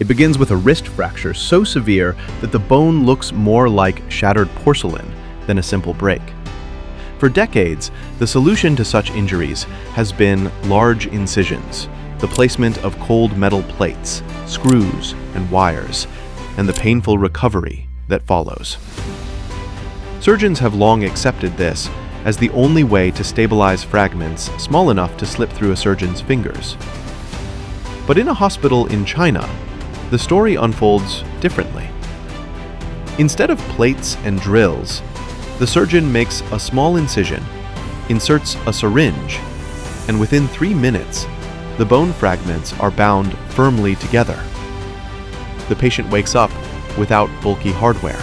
It begins with a wrist fracture so severe that the bone looks more like shattered porcelain than a simple break. For decades, the solution to such injuries has been large incisions, the placement of cold metal plates, screws, and wires, and the painful recovery that follows. Surgeons have long accepted this as the only way to stabilize fragments small enough to slip through a surgeon's fingers. But in a hospital in China, the story unfolds differently. Instead of plates and drills, the surgeon makes a small incision, inserts a syringe, and within 3 minutes, the bone fragments are bound firmly together. The patient wakes up without bulky hardware,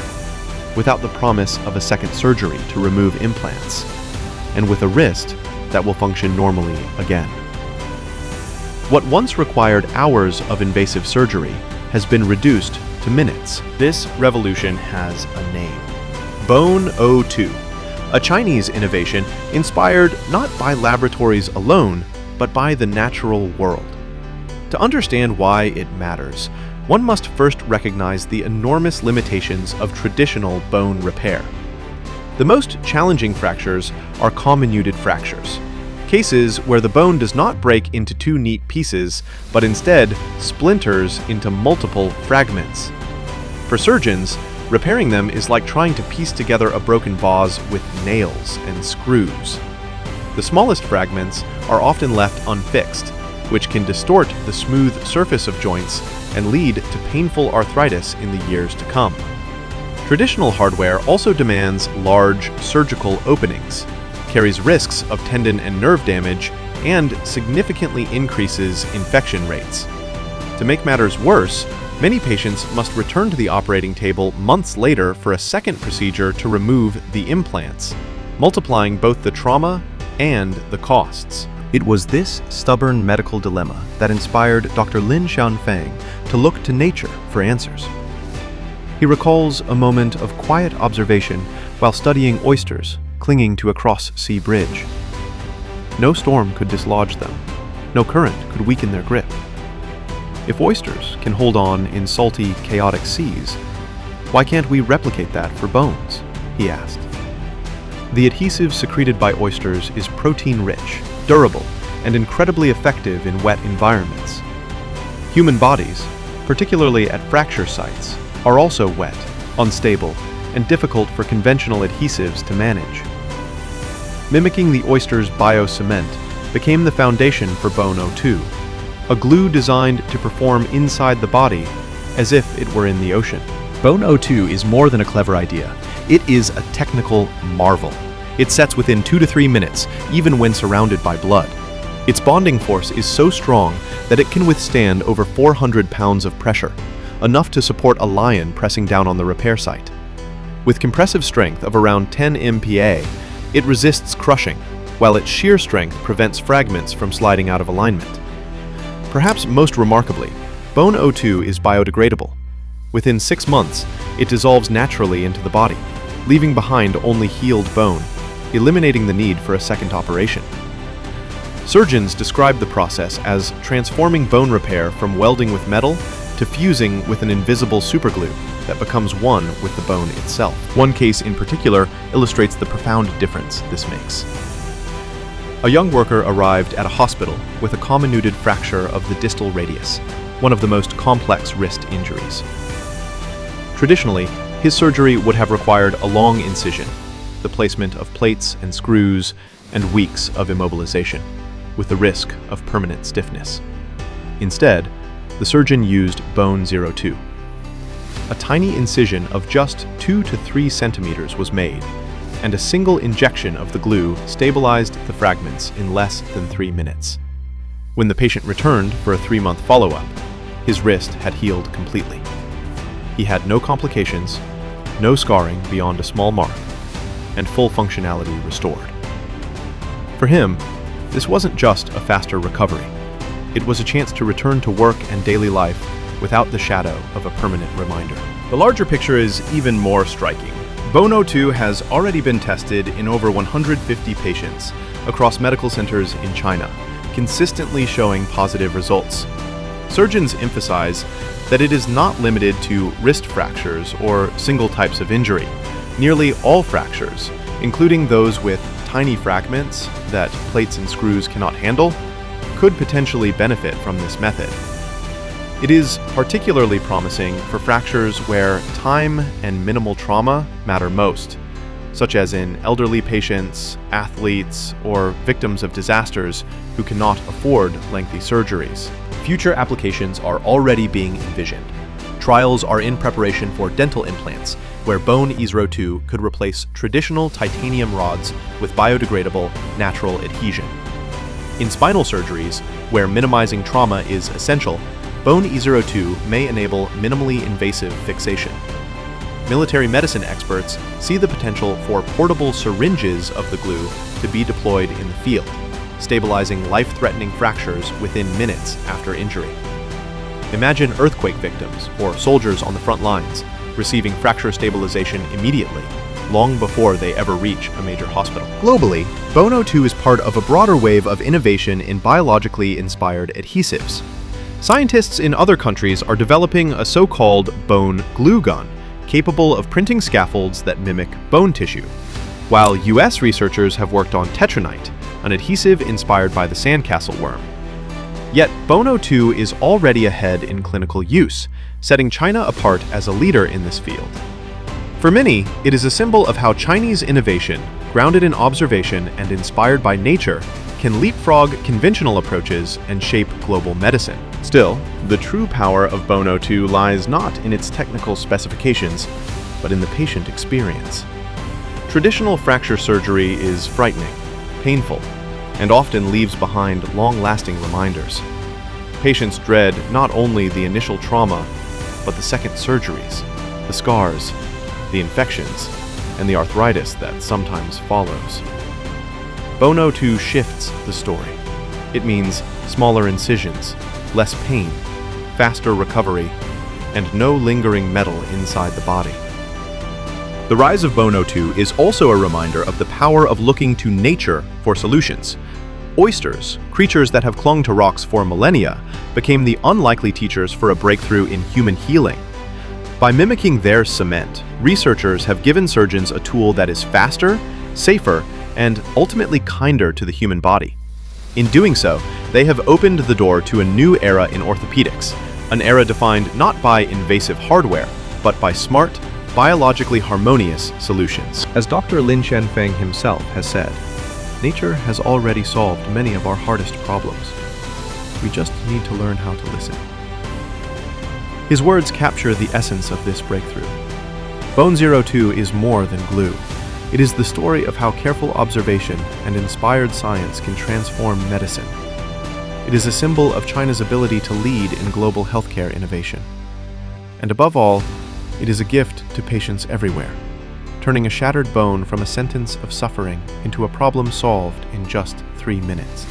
without the promise of a second surgery to remove implants, and with a wrist that will function normally again. What once required hours of invasive surgery has been reduced to minutes. This revolution has a name: Bone O2, a Chinese innovation inspired not by laboratories alone, but by the natural world. To understand why it matters, one must first recognize the enormous limitations of traditional bone repair. The most challenging fractures are comminuted fractures, cases where the bone does not break into 2 neat pieces, but instead splinters into multiple fragments. For surgeons, repairing them is like trying to piece together a broken vase with nails and screws. The smallest fragments are often left unfixed, which can distort the smooth surface of joints and lead to painful arthritis in the years to come. Traditional hardware also demands large surgical openings, carries risks of tendon and nerve damage, and significantly increases infection rates. To make matters worse, many patients must return to the operating table months later for a second procedure to remove the implants, multiplying both the trauma and the costs. It was this stubborn medical dilemma that inspired Dr. Lin Xianfeng to look to nature for answers. He recalls a moment of quiet observation while studying oysters clinging to a cross-sea bridge. No storm could dislodge them. No current could weaken their grip. If oysters can hold on in salty, chaotic seas, why can't we replicate that for bones? He asked. The adhesive secreted by oysters is protein-rich, durable, and incredibly effective in wet environments. Human bodies, particularly at fracture sites, are also wet, unstable, and difficult for conventional adhesives to manage. Mimicking the oyster's biocement became the foundation for Bone O2, a glue designed to perform inside the body as if it were in the ocean. Bone O2 is more than a clever idea. It is a technical marvel. It sets within 2 to 3 minutes, even when surrounded by blood. Its bonding force is so strong that it can withstand over 400 pounds of pressure, enough to support a lion pressing down on the repair site. With compressive strength of around 10 MPa, it resists crushing, while its shear strength prevents fragments from sliding out of alignment. Perhaps most remarkably, Bone O2 is biodegradable. Within 6 months, it dissolves naturally into the body, leaving behind only healed bone, eliminating the need for a second operation. Surgeons describe the process as transforming bone repair from welding with metal to fusing with an invisible superglue that becomes one with the bone itself. One case in particular illustrates the profound difference this makes. A young worker arrived at a hospital with a comminuted fracture of the distal radius, one of the most complex wrist injuries. Traditionally, his surgery would have required a long incision, the placement of plates and screws, and weeks of immobilization, with the risk of permanent stiffness. Instead, the surgeon used Bone 02. A tiny incision of just 2 to 3 centimeters was made, and a single injection of the glue stabilized the fragments in less than 3 minutes. When the patient returned for a 3-month follow-up, his wrist had healed completely. He had no complications, no scarring beyond a small mark, and full functionality restored. For him, this wasn't just a faster recovery. It was a chance to return to work and daily life without the shadow of a permanent reminder. The larger picture is even more striking. Bone O2 has already been tested in over 150 patients across medical centers in China, consistently showing positive results. Surgeons emphasize that it is not limited to wrist fractures or single types of injury. Nearly all fractures, including those with tiny fragments that plates and screws cannot handle, could potentially benefit from this method. It is particularly promising for fractures where time and minimal trauma matter most, such as in elderly patients, athletes, or victims of disasters who cannot afford lengthy surgeries. Future applications are already being envisioned. Trials are in preparation for dental implants, where Bone Isro 2 could replace traditional titanium rods with biodegradable, natural adhesion. In spinal surgeries, where minimizing trauma is essential, Bone Isro 2 may enable minimally invasive fixation. Military medicine experts see the potential for portable syringes of the glue to be deployed in the field, stabilizing life-threatening fractures within minutes after injury. Imagine earthquake victims or soldiers on the front lines receiving fracture stabilization immediately, long before they ever reach a major hospital. Globally, Bone 2 is part of a broader wave of innovation in biologically inspired adhesives. Scientists in other countries are developing a so-called bone glue gun, capable of printing scaffolds that mimic bone tissue, while US researchers have worked on tetranite, an adhesive inspired by the sandcastle worm. Yet Bone 2 is already ahead in clinical use, setting China apart as a leader in this field. For many, it is a symbol of how Chinese innovation, grounded in observation and inspired by nature, can leapfrog conventional approaches and shape global medicine. Still, the true power of Bone 2 lies not in its technical specifications, but in the patient experience. Traditional fracture surgery is frightening, painful, and often leaves behind long-lasting reminders. Patients dread not only the initial trauma, but the second surgeries, the scars, the infections, and the arthritis that sometimes follows. Bone 2 shifts the story. It means smaller incisions, less pain, faster recovery, and no lingering metal inside the body. The rise of Bone 2 is also a reminder of the power of looking to nature for solutions. Oysters, creatures that have clung to rocks for millennia, became the unlikely teachers for a breakthrough in human healing. By mimicking their cement, researchers have given surgeons a tool that is faster, safer, and ultimately kinder to the human body. In doing so, they have opened the door to a new era in orthopedics, an era defined not by invasive hardware, but by smart, biologically harmonious solutions. As Dr. Lin Shanfeng himself has said, nature has already solved many of our hardest problems. We just need to learn how to listen. His words capture the essence of this breakthrough. Bone 2 is more than glue. It is the story of how careful observation and inspired science can transform medicine. It is a symbol of China's ability to lead in global healthcare innovation. And above all, it is a gift to patients everywhere, turning a shattered bone from a sentence of suffering into a problem solved in just 3 minutes.